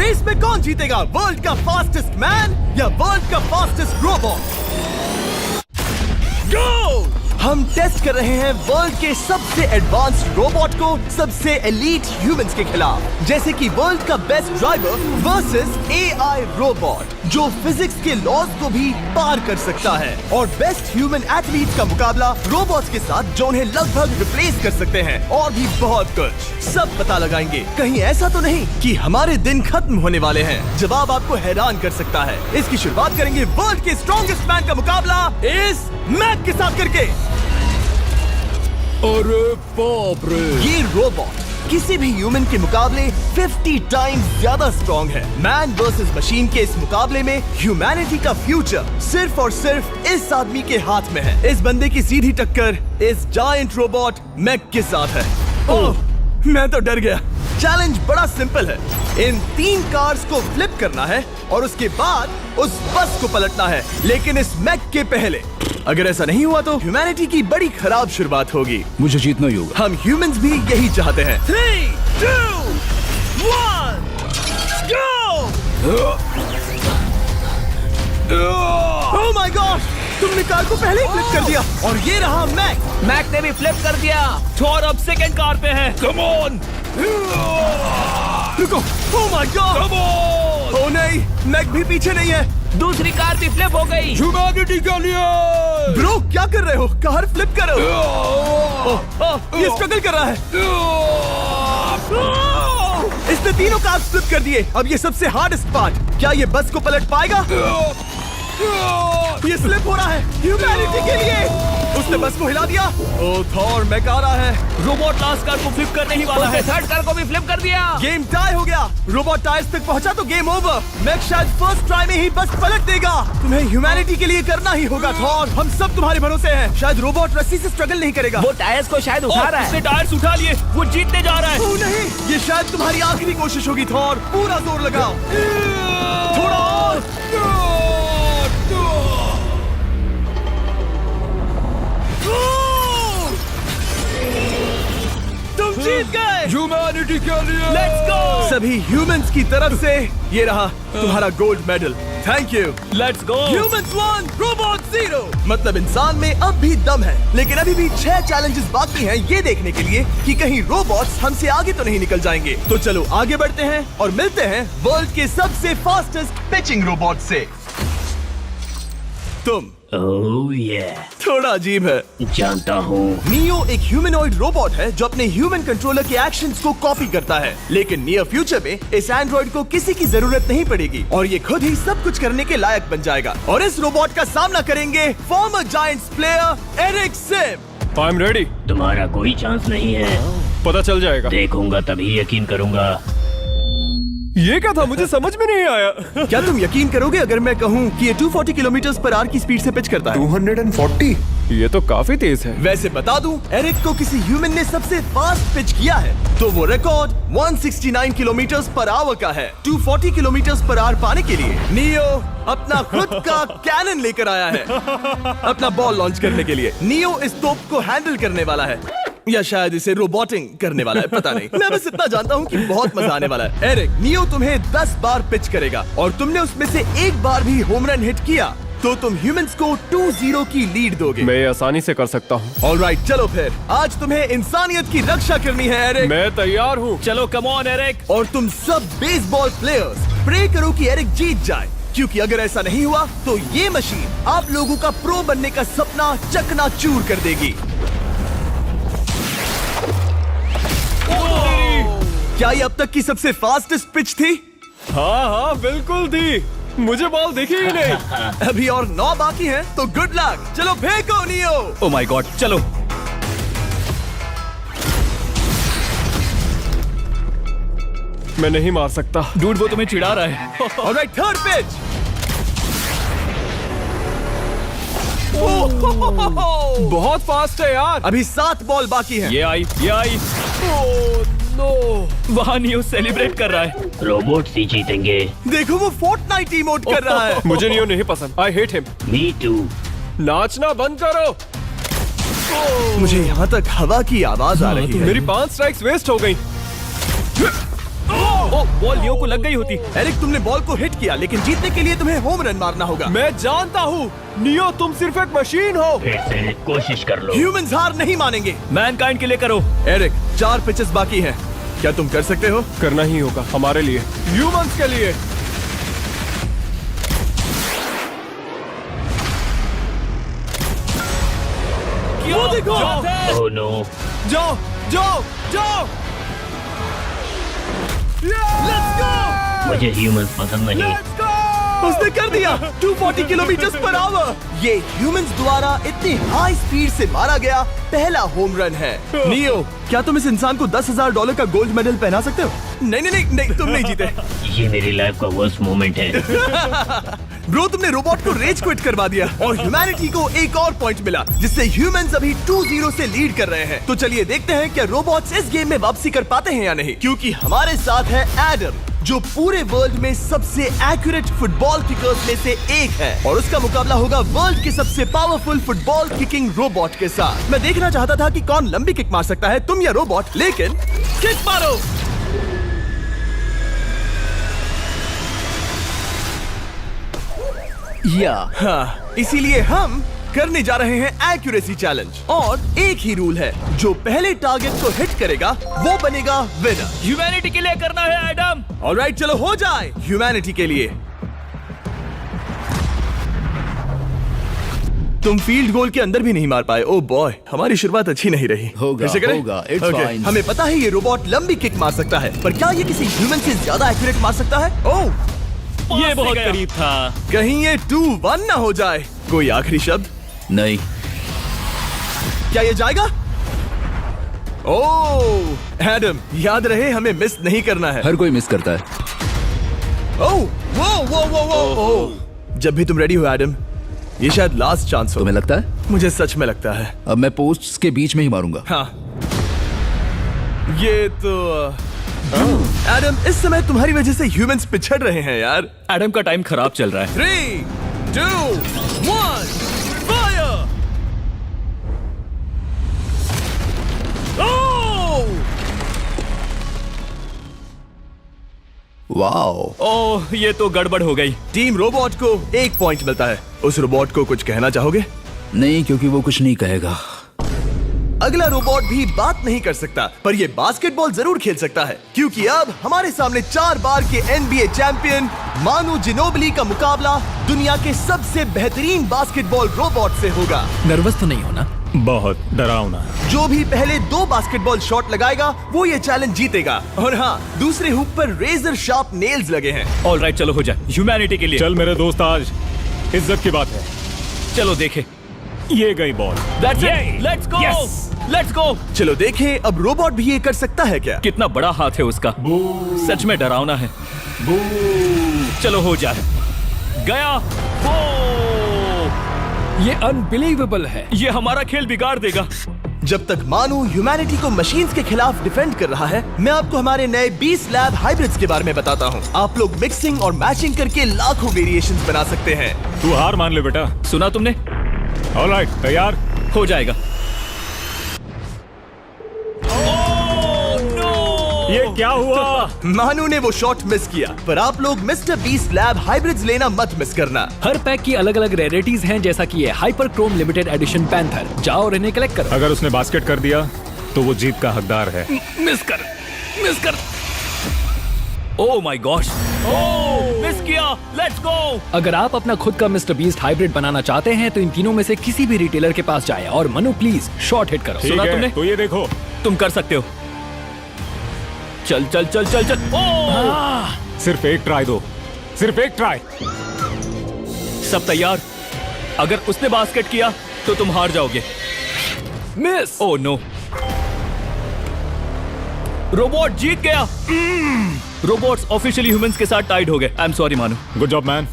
Race में कौन जीतेगा, वर्ल्ड का फास्टेस्ट मैन या वर्ल्ड का फास्टेस्ट रोबोट? गो! हम टेस्ट कर रहे हैं वर्ल्ड के सबसे एडवांस्ड रोबोट को सबसे एलीट ह्यूमंस के खिलाफ, जैसे कि वर्ल्ड का best driver versus AI robot जो फिजिक्स के लॉज को भी पार कर सकता है, और बेस्ट ह्यूमन एथलीट का मुकाबला रोबोट्स के साथ जो उन्हें लगभग रिप्लेस कर सकते हैं, और भी बहुत कुछ। सब पता लगाएंगे। कहीं ऐसा तो नहीं कि हमारे दिन खत्म होने वाले हैं? जवाब आपको हैरान कर सकता है। इसकी शुरुआत करेंगे वर्ल्ड के स्ट्रॉन्गेस्ट मैन का मुकाबला इस मैक के साथ करके। अरे बाप रे! ये रोबोट किसी भी ह्यूमन के मुकाबले 50 टाइम्स ज्यादा स्ट्रॉन्ग है। मैन वर्सेस मशीन के इस मुकाबले में ह्यूमैनिटी का फ्यूचर सिर्फ और सिर्फ इस आदमी के हाथ में है। इस बंदे की सीधी टक्कर इस जायंट रोबोट मैक के साथ है। ओह, मैं तो डर गया। चैलेंज बड़ा सिंपल है। इन 3 कार्स को फ्लिप करना है और उसके बाद उस बस को पलटना है, लेकिन इस मैक के पहले। अगर ऐसा नहीं हुआ तो ह्यूमैनिटी की बड़ी खराब शुरुआत होगी। मुझे जीतना ही होगा। हम ह्यूमंस भी यही चाहते हैं। 3, 2, 1, go! Oh my God! तुमने कार को पहले ही फ्लिप कर दिया, और ये रहा मैक। मैक ने भी फ्लिप कर दिया। थॉर अब सेकंड कार पे है। Come on! रुको! Oh my God! Come on! Oh नहीं, मैक भी पीछे नहीं है। दूसरी कार भी फ्लिप हो गई। ह्यूमैनिटी के लिए! ब्रो, क्या कर रहे हो? कार फ्लिप करो। ये स्ट्रगल कर रहा है। इसने तीनों कार फ्लिप कर दिए। अब ये सबसे हार्डेस्ट पार्ट, क्या ये बस को पलट पाएगा? ये स्लिप हो रहा है ह्यूमैनिटी के लिए। उसने बस को हिला दिया। ओह थॉर, मैक आ रहा है। रोबोट लास्ट कार को फ्लिप करने ही वाला है। थर्ड कार को भी फ्लिप कर दिया। गेम टाई हो गया। रोबोट टायर्स तक पहुंचा तो गेम ओवर। मैक शायद फर्स्ट ट्राई में ही बस पलट देगा। तुम्हें ह्यूमैनिटी के लिए करना ही होगा थॉर। हम सब तुम्हारे भरोसे हैं। शायद रोबोट रस्सी से स्ट्रगल नहीं करेगा। वो टायर्स को शायद उठा रहा है। उसने टायर्स उठा लिए। वो जीतने जा रहा है। ओह नहीं, ये शायद तुम्हारी आखिरी कोशिश होगी थॉर। पूरा जोर लगाओ। थोड़ा और। तुम जीत गए। ह्यूमैनिटी के लिए! Let's go! सभी ह्यूमंस की तरफ से ये रहा तुम्हारा gold medal. Thank you. Let's go! Humans 1, robot 0। मतलब इंसान में अब भी दम है, लेकिन अभी भी 6 चैलेंजेस बाकी हैं ये देखने के लिए कि कहीं रोबोट्स हमसे आगे तो नहीं निकल जाएंगे। तो चलो आगे बढ़ते हैं और मिलते हैं वर्ल्ड के सबसे फास्टेस्ट पिचिंग रोबोट से। तुम ओह ये थोड़ा अजीब है, जानता हूँ। नियो एक ह्यूमनॉइड रोबोट है जो अपने ह्यूमन कंट्रोलर के एक्शंस को कॉपी करता है, लेकिन नियर फ्यूचर में इस एंड्रॉइड को किसी की जरूरत नहीं पड़ेगी और ये खुद ही सब कुछ करने के लायक बन जाएगा। और इस रोबोट का सामना करेंगे former Giants player Eric Sim. I am ready. तुम्हारा कोई चांस नहीं है। पता चल जाएगा। देखूंगा तभी यकीन करूंगा। ये क्या था? मुझे समझ में नहीं आया। क्या तुम यकीन करोगे अगर मैं कहूँ कि ये 240 किलोमीटर/आवर की स्पीड से पिच करता है? 240? ये तो काफी तेज है। वैसे बता दूं, एरिक को किसी ह्यूमन ने सबसे फास्ट पिच किया है तो वो रिकॉर्ड 169 किलोमीटर/आवर का है। 240 किलोमीटर/आवर पाने के लिए नियो अपना खुद का कैनन लेकर आया है अपना बॉल लॉन्च करने के लिए। नियो इस तोप को हैंडल करने वाला है, या शायद इसे रोबोटिंग करने वाला है, पता नहीं। मैं बस इतना जानता हूँ कि बहुत मजा आने वाला है। एरिक, नियो तुम्हें 10 बार पिच करेगा और तुमने उसमें से एक बार भी होम रन हिट किया तो तुम ह्यूमंस को 2-0 की लीड दोगे। मैं ये आसानी से कर सकता हूँ। ऑलराइट, चलो फिर आज तुम्हें इंसानियत की रक्षा करनी है एरिक। मैं तैयार हूँ। चलो कम ऑन एरिक। और तुम सब बेसबॉल प्लेयर्स प्रे करो कि एरिक जीत जाए, क्योंकि अगर ऐसा नहीं हुआ तो ये मशीन आप लोगों का प्रो बनने का सपना चकनाचूर कर देगी। क्या ये अब तक की सबसे फास्टेस्ट पिच थी? हाँ बिल्कुल थी। मुझे बॉल दिखी ही नहीं। अभी और 9 बाकी हैं, तो गुड लक। चलो फेंको नियो। ओह माय गॉड, चलो। मैं नहीं मार सकता। डूड, वो तुम्हें चिढ़ा रहा है। Alright, third pitch. बहुत फास्ट है यार। अभी 7 बॉल बाकी हैं। ये आई। वहाँ नियो सेलिब्रेट कर रहा है। रोबोट्स ही जीतेंगे। देखो वो फोर्टनाइट इमोट कर रहा है। मुझे नियो नहीं पसंद। I hate him. Me too. नाचना बंद करो। मुझे यहाँ तक हवा की आवाज आ रही है। मेरी 5 स्ट्राइक्स वेस्ट हो गई। ओ, बॉल लियो को लग गई होती। एरिक, तुमने बॉल को हिट किया, लेकिन जीतने के लिए तुम्हें होम रन मारना होगा। मैं जानता हूँ नियो, तुम सिर्फ एक मशीन हो। फिर से कोशिश कर लो। ह्यूमंस हार नहीं मानेंगे। मैनकाइंड के लिए करो। एरिक, 4 पिचेस बाकी हैं। क्या तुम कर सकते हो? करना ही होगा हमारे लिए, ह्यूमंस के लिए। वो देखो। Oh no. जाओ जाओ जाओ। Let's go. मुझे ह्यूमंस पसंद नहीं। उसने कर दिया 240 किलोमीटर पर आवर। ये ह्यूमंस द्वारा इतनी हाई स्पीड से मारा गया पहला होम रन है। नियो, क्या तुम इस इंसान को $10,000 का गोल्ड मेडल पहना सकते हो? नहीं, तुम नहीं जीते। ये मेरी लाइफ का वर्स्ट मोमेंट है। ब्रो, तुमने रोबोट को रेज क्विट करवा दिया और ह्यूमैनिटी को एक और पॉइंट मिला, जिससे ह्यूमंस अभी 2-0 से लीड कर रहे हैं। तो चलिए देखते हैं क्या रोबोट्स इस गेम में वापसी कर पाते हैं या नहीं, क्योंकि हमारे साथ है एडम, जो पूरे वर्ल्ड में सबसे एक्यूरेट फुटबॉल किकर्स में से एक है, और उसका मुकाबला होगा वर्ल्ड के सबसे पावरफुल फुटबॉल किकिंग रोबोट के साथ। मैं देखना चाहता था कि कौन लंबी किक मार सकता है, तुम या रोबोट, लेकिन किक मारो। हाँ, इसीलिए हम करने जा रहे हैं एक्यूरेसी चैलेंज, और एक ही रूल है, जो पहले टारगेट को हिट करेगा वो बनेगा विनर। ह्यूमैनिटी के लिए करना है एडम। ऑलराइट, चलो हो जाए ह्यूमैनिटी के लिए। तुम फील्ड गोल के अंदर भी नहीं मार पाए। ओ बॉय, हमारी शुरुआत अच्छी नहीं रही। होगा, फिर से करें? होगा, it's Okay, fine. हमें पता है ये रोबोट लंबी किक मार सकता है, पर क्या ये किसी ह्यूमन से ज्यादा एक्यूरेट मार सकता है? ओह, ये बहुत करीब था। कहीं ये 2-1 ना हो जाए। कोई आखिरी शब्द? नहीं। क्या ये जाएगा? ओह एडम, याद रहे हमें मिस नहीं करना है। हर कोई मिस करता है। ओह, वो। जब भी तुम रेडी हो एडम, ये शायद लास्ट चांस हो। तुम्हें लगता है? मुझे सच में लगता है। अब मैं पोस्ट्स के बीच में ही मारूंगा। हाँ, ये तो एडम, इस समय तुम्हारी वजह से ह्यूमंस पिछड़ रहे हैं यार। एडम का टाइम खराब चल रहा है। 3, 2, 1, फायर! वाओ। ओह, ये तो गड़बड़ हो गई। टीम रोबोट को 1 पॉइंट मिलता है। उस रोबोट को कुछ कहना चाहोगे? नहीं, क्योंकि वो कुछ नहीं कहेगा। अगला रोबोट भी बात नहीं कर सकता, पर ये बास्केटबॉल जरूर खेल सकता है, क्योंकि अब हमारे सामने 4 बार के NBA चैंपियन मानू जिनोबिली का मुकाबला दुनिया के सबसे बेहतरीन बास्केटबॉल रोबोट से होगा। नर्वस तो नहीं होना? बहुत डरावना। जो भी पहले 2 बास्केटबॉल शॉट लगाएगा वो ये चैलेंज जीतेगा। और हाँ, दूसरे हुक पर रेजर शार्प नेल्स लगे हैं। ऑलराइट, चलो हो जाए ह्यूमैनिटी के लिए। चल मेरे दोस्त, आज इज्जत की बात है। चलो देखे। ये गई ball. That's it. Let's go. Yes. Let's go. चलो देखें, अब रोबोट भी ये कर सकता है क्या? कितना बड़ा हाथ है उसका। सच में डरावना है। चलो हो जाए। गया। ये अनबिलीवेबल है। ये हमारा खेल बिगाड़ देगा। जब तक मानू ह्यूमैनिटी को मशीन्स के खिलाफ डिफेंड कर रहा है, मैं आपको हमारे नए 20 लैब हाइब्रिड्स के बारे में बताता हूँ। आप लोग मिक्सिंग और मैचिंग करके लाखों वेरिएशंस बना सकते हैं। तू हार मान ले बेटा। सुना तुमने? ऑलराइट, तैयार? हो जाएगा। ये क्या हुआ? मानू ने वो शॉट मिस किया, पर आप लोग मिस्टर बीस्ट लैब हाइब्रिड्स लेना मत मिस करना। हर पैक की अलग अलग रेयरिटीज हैं, जैसा कि ये hyper Chrome limited edition panther. जाओ और इन्हें कलेक्ट करो। अगर उसने बास्केट कर दिया तो वो जीत का हकदार है। मिस कर। Oh my gosh. Oh, miss किया। Let's go. अगर आप अपना खुद का मिस्टर बीस्ट हाइब्रिड बनाना चाहते हैं तो इन तीनों में से किसी भी रिटेलर के पास जाएं और मनु प्लीज शॉट हिट करो। ठीक सुना है, तुमने? तो ये देखो। तुम कर सकते हो। चल। ओह! सिर्फ एक ट्राई दो, सिर्फ एक ट्राई। सब तैयार? अगर उसने बास्केट किया तो तुम हार जाओगे। मिस। ओह नो, रोबोट जीत गया। रोबोट्स ऑफिशियली ह्यूमंस के साथ टाइड हो गए। आई एम सॉरी मानू। Good job man.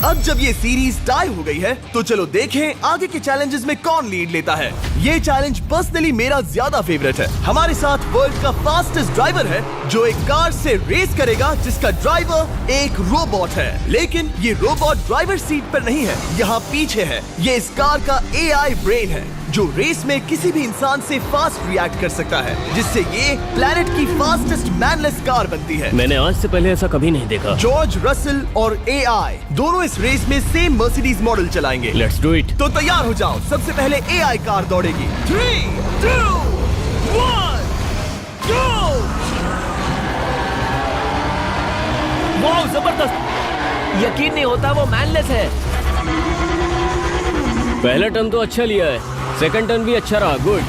अब जब ये सीरीज टाई हो गई है, तो चलो देखें आगे के चैलेंजेस में कौन लीड लेता है। ये चैलेंज पर्सनली मेरा ज्यादा फेवरेट है। हमारे साथ वर्ल्ड का फास्टेस्ट ड्राइवर है, जो एक कार से रेस करेगा जिसका ड्राइवर एक रोबोट है। लेकिन ये रोबोट ड्राइवर सीट पर नहीं है, यहाँ पीछे है। ये इस कार का AI ब्रेन है। जो रेस में किसी भी इंसान से फास्ट रिएक्ट कर सकता है, जिससे ये प्लेनेट की फास्टेस्ट मैनलेस कार बनती है। मैंने आज से पहले ऐसा कभी नहीं देखा। जॉर्ज रसल और एआई दोनों इस रेस में सेम मर्सिडीज मॉडल चलाएंगे। Let's do it. तो तैयार हो जाओ, सबसे पहले एआई कार दौड़ेगी। 3, 2, 1, go! वाह जबरदस्त, यकीन नहीं होता वो मैनलेस है। पहला टर्न तो अच्छा लिया है, सेकंड टर्न भी अच्छा रहा। गुड।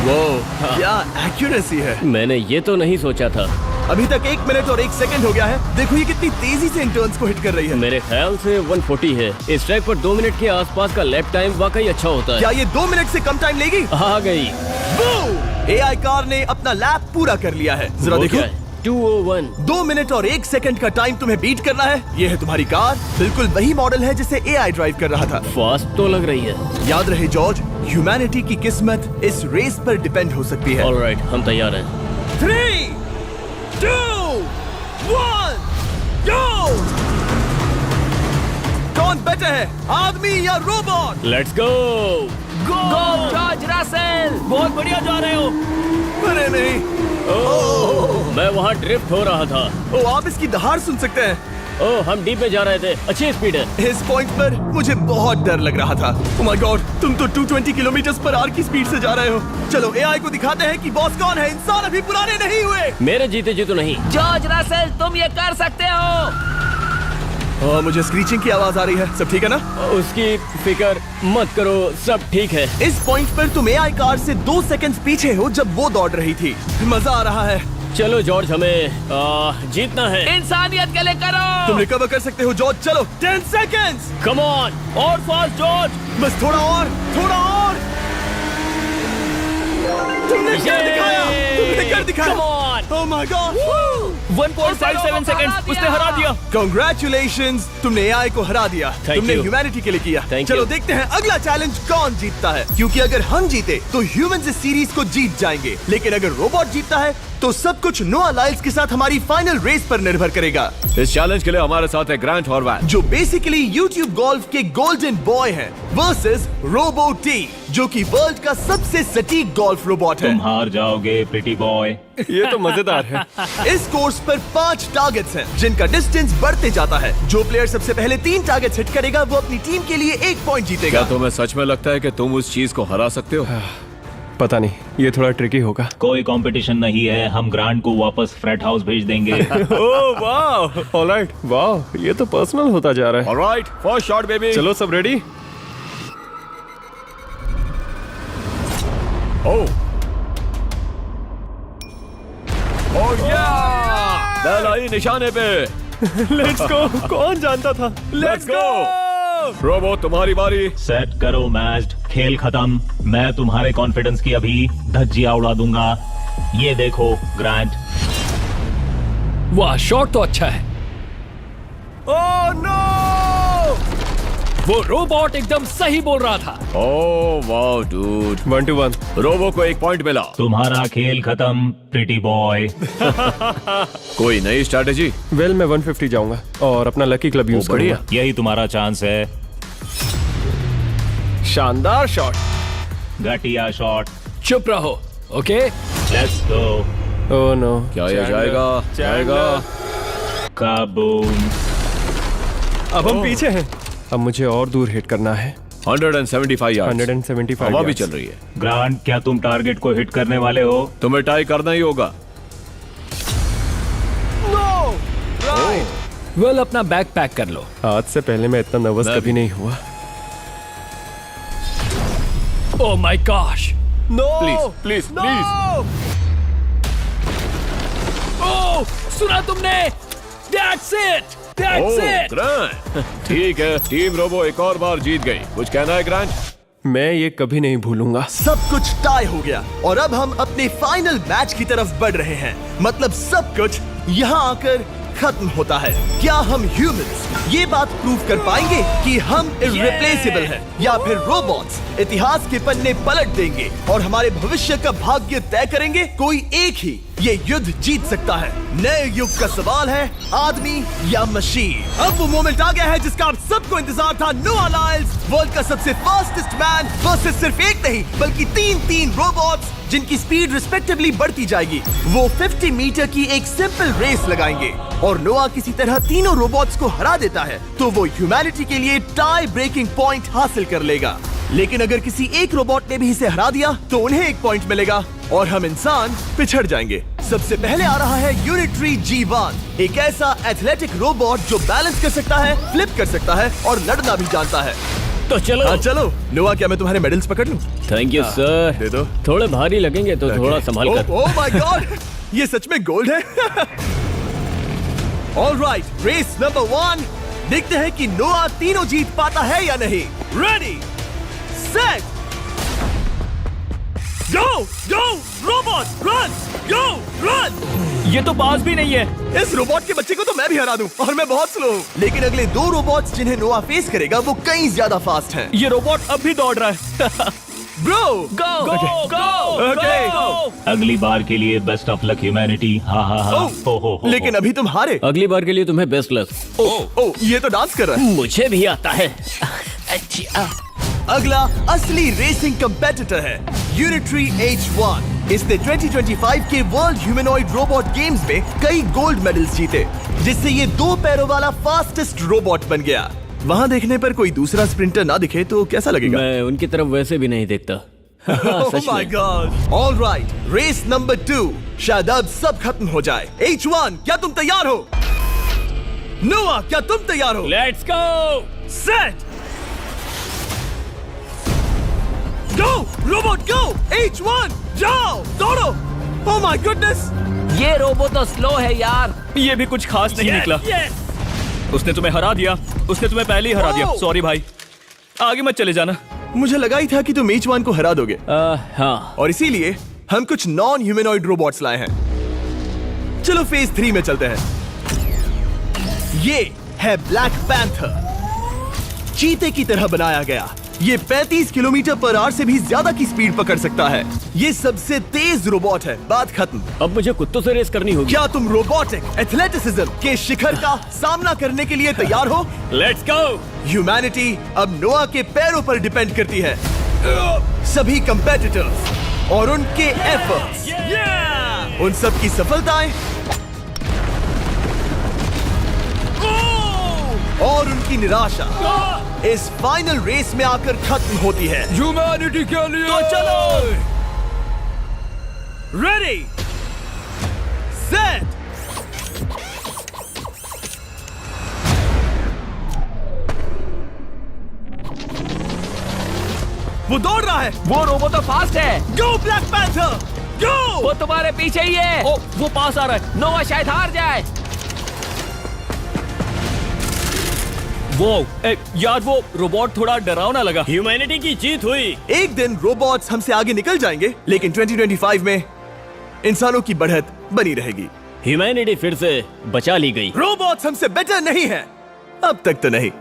वो क्या एक्यूरेसी है। मैंने ये तो नहीं सोचा था। अभी तक 1 मिनट और 1 सेकंड हो गया है। देखो ये कितनी तेजी से इन टर्न्स को हिट कर रही है। मेरे ख्याल से 140 है। इस ट्रैक पर 2 मिनट के आसपास का लैप टाइम वाकई अच्छा होता है। क्या ये 2 मिनट से कम टाइम लेगी? आ गई। एआई कार ने अपना लैप पूरा कर लिया है। जरा वो देखो, क्या है? 201। 2 मिनट और 1 सेकंड का टाइम तुम्हें बीट करना है। ये है तुम्हारी कार, बिल्कुल वही मॉडल है जिसे एआई ड्राइव कर रहा था। फास्ट तो लग रही है। याद रहे जॉर्ज, ह्यूमैनिटी की किस्मत इस रेस पर डिपेंड हो सकती है। ऑलराइट, हम तैयार हैं। 3, 2, 1, go! कौन बेटर है, आदमी या robot? Let's go. Go George Russell, बहुत बढ़िया जा रहे हो। अरे नहीं, मैं वहाँ ड्रिफ्ट हो रहा था। ओ आप इसकी दहाड़ सुन सकते हैं। ओह, हम डीप में जा रहे थे। अच्छी स्पीड है। इस पॉइंट पर मुझे बहुत डर लग रहा था। ओह माय गॉड, तुम तो 220 किलोमीटर पर आवर की स्पीड से जा रहे हो। चलो एआई को दिखाते हैं कि बॉस कौन है। इंसान अभी पुराने नहीं हुए। मेरे जीते जी तो नहीं। जॉर्ज रसेल, तुम ये कर सकते हो। मुझे स्क्रीचिंग की आवाज आ रही है। सब ठीक है ना? उसकी फिक्र मत करो, सब ठीक है। इस पॉइंट पर तुम एआई कार से 2 सेकंड पीछे हो जब वो दौड़ रही थी। मजा आ रहा है। चलो जॉर्ज, हमें जीतना है। इंसानियत के लिए करो। तुम रिकवर कर सकते हो जॉर्ज। चलो 10 सेकंड्स। कम ऑन, और फास्ट जॉर्ज। बस थोड़ा और, थोड़ा और। तुमने कर दिखाया, तुमने कर दिखाया। Come on. Oh my God. 1.57 seconds, उसने हरा दिया। Congratulations, तुमने एआई को हरा दिया। Thank तुमने you. ह्यूमैनिटी के लिए किया। Thank चलो you. देखते हैं अगला चैलेंज कौन जीतता है, क्योंकि अगर हम जीते तो ह्यूमंस इस सीरीज को जीत जाएंगे, लेकिन अगर रोबोट जीतता है तो सब कुछ नोआ लाइल्स के साथ हमारी फाइनल रेस पर निर्भर करेगा। इस चैलेंज के लिए हमारे साथ है ग्रांट हॉर्वैट, जो बेसिकली यूट्यूब गोल्फ के गोल्डन बॉय हैं, वर्सेस रोबो टी, जो कि वर्ल्ड का सबसे सटीक गोल्फ रोबोट है। तुम हार जाओगे प्रिटी बॉय। ये तो मजेदार है। इस कोर्स पर 5 टारगेट्स हैं, जिनका डिस्टेंस बढ़ते जाता है। जो प्लेयर सबसे पहले 3 टारगेट्स हिट करेगा वो अपनी टीम के लिए 1 पॉइंट जीतेगा। क्या तुम्हें सच में लगता है कि तुम उस चीज को हरा सकते हो? पता नहीं, ये थोड़ा ट्रिकी होगा। कोई कंपटीशन नहीं है, हम ग्रांट को वापस फ्रेट हाउस भेज देंगे। ओह वाह, ऑलराइट, वाह, ये तो पर्सनल होता जा रहा है। Alright, first shot baby. चलो सब रेडी? ओह या बैल आई निशाने पे। Let's go. कौन जानता था? Let's go. रोबो, तुम्हारी बारी। सेट करो मैच, खेल खत्म। मैं तुम्हारे कॉन्फिडेंस की अभी धज्जियां उड़ा दूंगा। ये देखो ग्रांट। वाह, शॉट तो अच्छा है। Oh no! वो रोबोट एकदम सही बोल रहा था। Oh wow dude, 1 to 1। Robo को 1 पॉइंट मिला। तुम्हारा खेल खत्म प्रिटी बॉय। कोई नई स्ट्रैटेजी? वेल, मैं 150 जाऊंगा और अपना लकी क्लब यूज बढ़िया। करूंगा। यही तुम्हारा चांस है। शानदार शॉट। घटिया शॉट। चुप रहो, okay? Let's go. Oh no. क्या ये जाएगा? जाएगा। काबूम। अब हम पीछे हैं। अब मुझे और दूर हिट करना है। 175 यार्ड्स। 175 हवा भी yards। चल रही है। ग्रांट, क्या तुम टारगेट को हिट करने वाले हो? तुम्हें टाई करना ही होगा। वेल, अपना बैग पैक कर लो। आज से पहले मैं इतना नर्वस मैं कभी भी। नहीं हुआ। Oh my gosh. No! Please please please. Oh, सुना तुमने? That's it! That's it! Grant, ठीक है, टीम रोबो एक और बार जीत गई। कुछ कहना है ग्रांट? मैं ये कभी नहीं भूलूंगा। सब कुछ टाई हो गया और अब हम अपने फाइनल मैच की तरफ बढ़ रहे हैं। मतलब सब कुछ यहाँ आकर खत्म होता है। क्या हम ह्यूमंस ये बात प्रूव कर पाएंगे कि हम इररिप्लेसेबल हैं, या फिर रोबोट्स इतिहास के पन्ने पलट देंगे और हमारे भविष्य का भाग्य तय करेंगे? कोई एक ही ये युद्ध जीत सकता है। नए युग का सवाल है आदमी या मशीन। अब वो मोमेंट आ गया है जिसका आप सबको इंतजार था। नोआ लाइल्स वर्ल्ड का सबसे फास्टेस्ट मैन वर्सेस सिर्फ एक नहीं बल्कि तीन रोबोट्स जिनकी स्पीड रिस्पेक्टिवली बढ़ती जाएगी। वो 50 मीटर की एक सिंपल रेस लगाएंगे और नोआ किसी तरह तीनों रोबोट्स को हरा देता है तो वो ह्यूमैनिटी के लिए टाई ब्रेकिंग पॉइंट हासिल कर लेगा। लेकिन अगर किसी एक रोबोट ने भी इसे हरा दिया तो उन्हें एक पॉइंट मिलेगा और हम इंसान पिछड़ जाएंगे। सबसे पहले आ रहा है यूनिट्री G1, एक ऐसा एथलेटिक रोबोट जो बैलेंस कर सकता है, फ्लिप कर सकता है और लड़ना भी जानता है। तो चलो। हाँ चलो। नोआ, क्या मैं तुम्हारे मेडल्स पकड़ लूं? Thank you sir. दे दो। थोड़े भारी लगेंगे तो थोड़ा संभाल कर। ओह माय गॉड, ये सच में गोल्ड है। ऑलराइट, रेस नंबर 1, देखते हैं कि नोआ तीनों जीत पाता है या नहीं। रेडी सेट गो गो रोबोट रन गो रन। ये तो पास भी नहीं है। इस रोबोट के बच्चे को तो मैं भी हरा दूं और मैं बहुत स्लो हूं। लेकिन अगले 2 रोबोट्स जिन्हें नोआ फेस करेगा वो कहीं ज्यादा फास्ट हैं। ये रोबोट अब भी दौड़ रहा है। ब्रो गो गो Okay. अगली बार के लिए बेस्ट ऑफ लक ह्यूमैनिटी। हा हा हा। हो। लेकिन अभी तुम हारे। अगली बार के लिए तुम्हें बेस्ट लक। ओ ये तो डांस कर रहा है। मुझे भी आता है। अगला असली रेसिंग कंपेटिटर है यूनिट्री H1। इसने 2025 के वर्ल्ड ह्यूमनॉइड रोबोट गेम्स में कई गोल्ड मेडल्स जीते, जिससे ये 2 पैरों वाला फास्टेस्ट रोबोट बन गया। वहाँ देखने पर कोई दूसरा स्प्रिंटर ना दिखे तो कैसा लगेगा? मैं उनकी तरफ वैसे भी नहीं देखता। Oh my God! All right, race number 2। शायद अब सब खत्म हो जाए। H1, क्या तुम तैयार हो? नोआ, क्या तुम तैयार हो? Let's go. Set go robot go. H1 जाओ दौड़ो। Oh my goodness! ये रोबोट तो स्लो है यार। ये भी कुछ खास नहीं निकला। उसने तुम्हें हरा दिया। उसने तुम्हें पहले ही हरा दिया। सॉरी भाई, आगे मत चले जाना। मुझे लगा ही था कि तुम H1 को हरा दोगे हाँ। और इसीलिए हम कुछ नॉन ह्यूमनॉइड रोबोट्स लाए हैं। चलो फेज 3 में चलते हैं। ये है ब्लैक पैंथर, चीते की तरह बनाया गया। ये 35 किलोमीटर पर आवर से भी ज्यादा की स्पीड पकड़ सकता है। ये सबसे तेज रोबोट है। बात खत्म। अब मुझे कुत्तों से रेस करनी होगी। क्या तुम रोबोटिक एथलेटिसिज्म के शिखर का सामना करने के लिए तैयार हो? Let's go. ह्यूमैनिटी अब नोआ के पैरों पर डिपेंड करती है। सभी कंपेटिटर्स और उनके एफर्ट्स, उन सब की सफलताएं और उनकी निराशा इस फाइनल रेस में आकर खत्म होती है। ह्यूमैनिटी के लिए। तो चलो। रेडी सेट वो दौड़ रहा है। वो रोबोट तो फास्ट है। गो ब्लैक पैंथर गो। वो तुम्हारे पीछे ही है। ओ, वो पास आ रहा है। नोआ शायद हार जाए। वो यार, वो रोबोट थोड़ा डरावना लगा। ह्यूमैनिटी की जीत हुई। एक दिन रोबोट्स हमसे आगे निकल जाएंगे, लेकिन 2025 में इंसानों की बढ़त बनी रहेगी। ह्यूमैनिटी फिर से बचा ली गई। रोबोट्स हमसे बेटर नहीं है, अब तक तो नहीं।